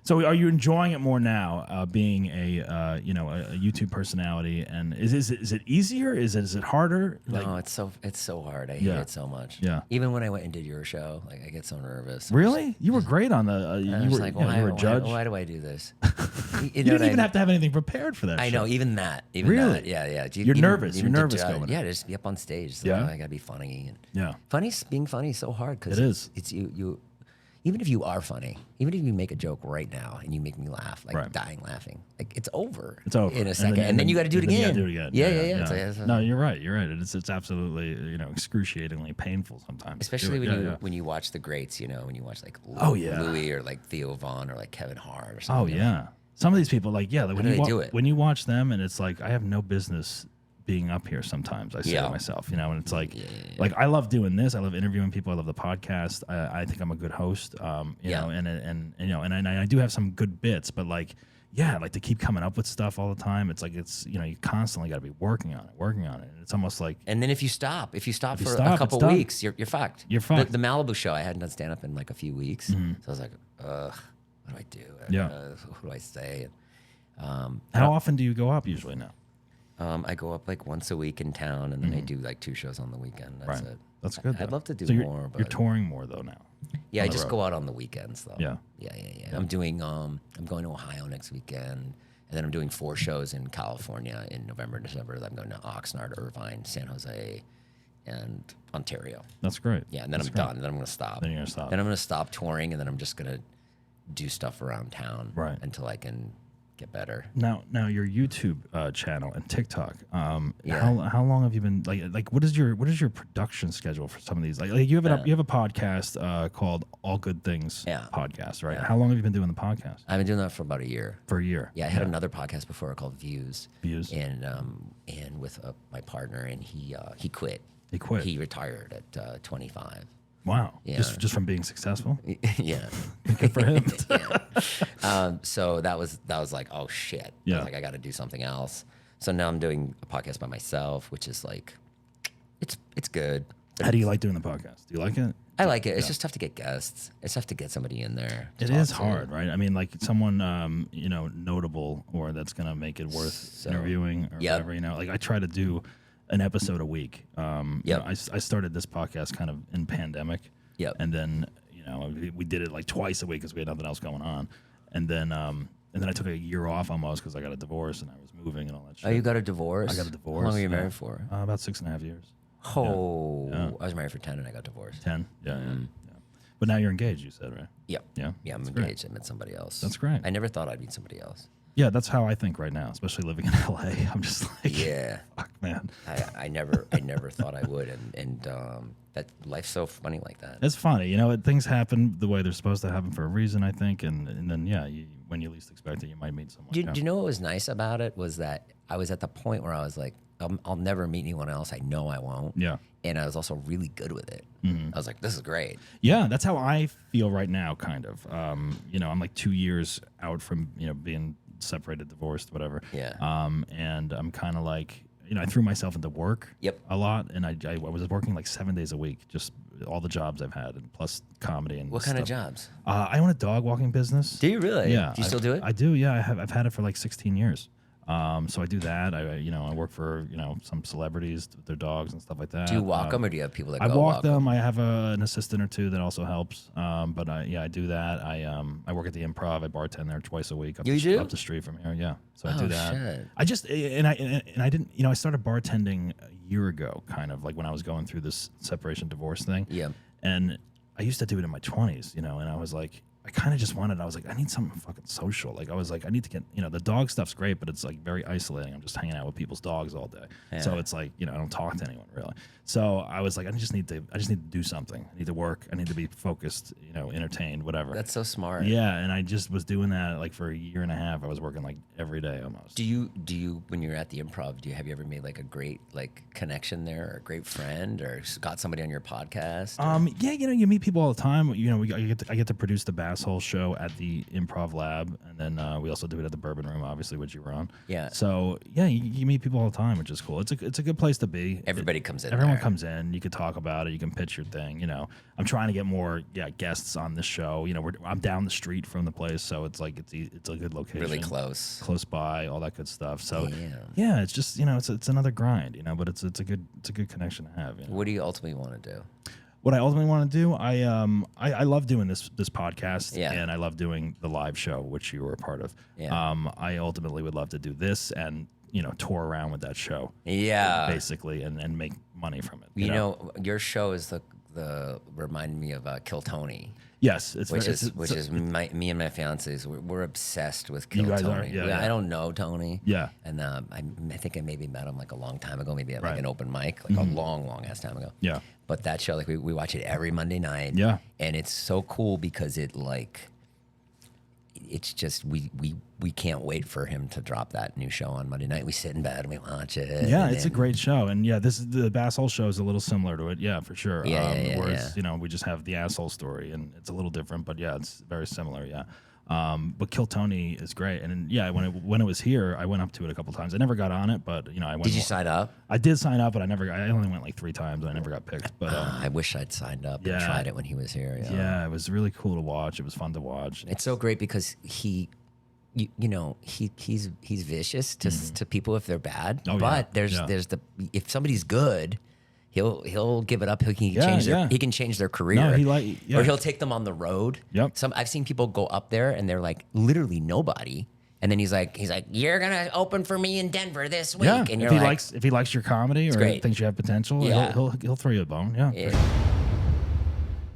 So are you enjoying it more now, being a YouTube personality? And is it easier? Is it harder? No, it's so hard. I hate it so much. Yeah. Even when I went and did your show, like I get so nervous. Really? You were great on the. You were like, you were a judge. Why do I do this? You didn't even have to have anything prepared for that. I know, even that. Really? That, yeah. You're nervous. You're nervous going. Yeah, just be up on stage. So I gotta be funny. And being funny is so hard because it is. It's you. Even if you are funny, even if you make a joke right now and you make me laugh, like dying laughing, like it's over. It's over in a second, and then you got to do it again. Yeah. No, you're right. You're right. It's absolutely excruciatingly painful sometimes. Especially when you watch the greats, when you watch like Louis or like Theo Von or like Kevin Hart or something. Oh yeah, some of these people like when you watch them and it's like I have no business being up here sometimes. I say to myself, and it's like, like I love doing this. I love interviewing people. I love the podcast. I think I'm a good host. And I do have some good bits, but like to keep coming up with stuff all the time. It's like you constantly got to be working on it. And it's almost like. And then if you stop for a couple weeks, you're fucked. You're fucked. The Malibu show, I hadn't done stand up in like a few weeks, so I was like, what do I do? What do I say? How often do you go up usually now? I go up like once a week in town, and then I do like 2 shows on the weekend. That's it. That's good. I'd love to do more. But you're touring more though now. Yeah, I just go out on the weekends though. Yeah. I'm doing. I'm going to Ohio next weekend, and then I'm doing 4 shows in California in November and December. I'm going to Oxnard, Irvine, San Jose, and Ontario. That's great. Yeah, and then I'm done. Then I'm going to stop. Then you're going to stop. Then I'm going to stop touring, and then I'm just going to do stuff around town until I can get better. Now your YouTube channel and TikTok. How long have you been like? What is your production schedule for some of these? Like you have a podcast called All Good Things Podcast, right? How long have you been doing the podcast? I've been doing that for about a year. For a year. Yeah, I had another podcast before called Views. And with my partner, and he quit. He quit. He retired at 25. Wow. Yeah. Just from being successful? Yeah. Good for him. So that was like, oh shit. Yeah. I was like, I got to do something else. So now I'm doing a podcast by myself, which is like, it's good. How do you like doing the podcast? Do you like it? I like it. It's just tough to get guests. It's tough to get somebody in there. It is hard, right? I mean, like someone, notable or that's going to make it worth interviewing or whatever, like I try to do an episode a week. I started this podcast kind of in pandemic. Yep. And then, we did it like twice a week because we had nothing else going on. And then I took a year off almost because I got a divorce and I was moving and all that shit. Oh, you got a divorce? I got a divorce. How long were you married for? About 6.5 years. Oh, yeah. I was married for 10 and I got divorced. 10? Yeah. But now you're engaged, you said, right? Yep. Yeah. Yeah, I'm That's engaged. great. I met somebody else. That's great. I never thought I'd meet somebody else. Yeah, that's how I think right now, especially living in LA. I'm just like, fuck, man. I never thought I would, and that life's so funny like that. It's funny, things happen the way they're supposed to happen for a reason, I think, and then when you least expect it, you might meet someone. Do you know what was nice about it was that I was at the point where I was like, I'll never meet anyone else. I know I won't. Yeah. And I was also really good with it. I was like, this is great. Yeah, that's how I feel right now, kind of. I'm like 2 years out from being separated, divorced, whatever. Yeah. And I'm kind of like, I threw myself into work a lot, and I was working like 7 days a week, just all the jobs I've had, and plus comedy and what stuff. kind of jobs? I own a dog walking business. Do you really? Yeah. Do you still do it? I do. Yeah, I've had it for like 16 years. So I do that. I work for some celebrities, their dogs and stuff like that. Do you walk them, or do you have people that I go walk them? I have an assistant or two that also helps. But I do that. I work at the Improv. I bartend there twice a week. Up the street from here. Yeah, so I do that. Shit. I just and I didn't. I started bartending a year ago, kind of like when I was going through this separation divorce thing. Yeah. And I used to do it in my 20s, and I was like, I kind of just wanted, I was like, I need something fucking social. Like, I was like, I need to get, the dog stuff's great, but it's like very isolating. I'm just hanging out with people's dogs all day. Yeah. So it's like, I don't talk to anyone really. So I was like, I just need to do something. I need to work. I need to be focused, entertained, whatever. That's so smart. Yeah. And I just was doing that like for a year and a half. I was working like every day almost. Do you, when you're at the Improv, have you ever made like a great like connection there, or a great friend, or got somebody on your podcast? Yeah. You meet people all the time. I get to produce the Basshole Basshole show at the Improv Lab, and then we also do it at the Bourbon Room, obviously, which you were on. Yeah. So yeah, you meet people all the time, which is cool. It's a good place to be. Everybody comes in. Everyone comes in. You can talk about it. You can pitch your thing. You know, I'm trying to get more guests on this show. You know, I'm down the street from the place, so it's like it's a good location, really close by, all that good stuff. So yeah, it's just, you know, it's another grind, you know, but it's a good connection to have. You know? What do you ultimately want to do? What I ultimately want to do, I love doing this podcast, and I love doing the live show, which you were a part of. Yeah. I ultimately would love to do this and, you know, tour around with that show. Yeah. Basically, and make money from it. You know, your show is the reminded me of Kill Tony. Yes, which is me and my fiancés. We're obsessed with Kill Tony. Are? Yeah. I don't know Tony. Yeah, and I think I maybe met him like a long time ago, maybe at like an open mic, like a long ass time ago. Yeah, but that show, like we watch it every Monday night. Yeah, and it's so cool because it's just we can't wait for him to drop that new show on Monday night. We sit in bed and we watch it. Yeah, it's a great show, and the Basshole show is a little similar to it. Yeah, for sure. Whereas you know, we just have the asshole story, and it's a little different, but yeah, it's very similar. Yeah. But Kill Tony is great, and when it was here, I went up to it a couple times. I never got on it, but you know, I went. Did you sign up? I did sign up, but I only went like 3 times, and I never got picked. But I wish I'd signed up and tried it when he was here. Yeah, it was really cool to watch. It was fun to watch. It's so great because he's vicious to people if they're bad. Oh, but there's if somebody's good, he'll give it up. He can change their career. No, or he'll take them on the road. Yep. I've seen people go up there and they're like literally nobody. And then he's like, you're gonna open for me in Denver this week. Yeah. And if he likes your comedy or thinks you have potential, he'll throw you a bone. Yeah.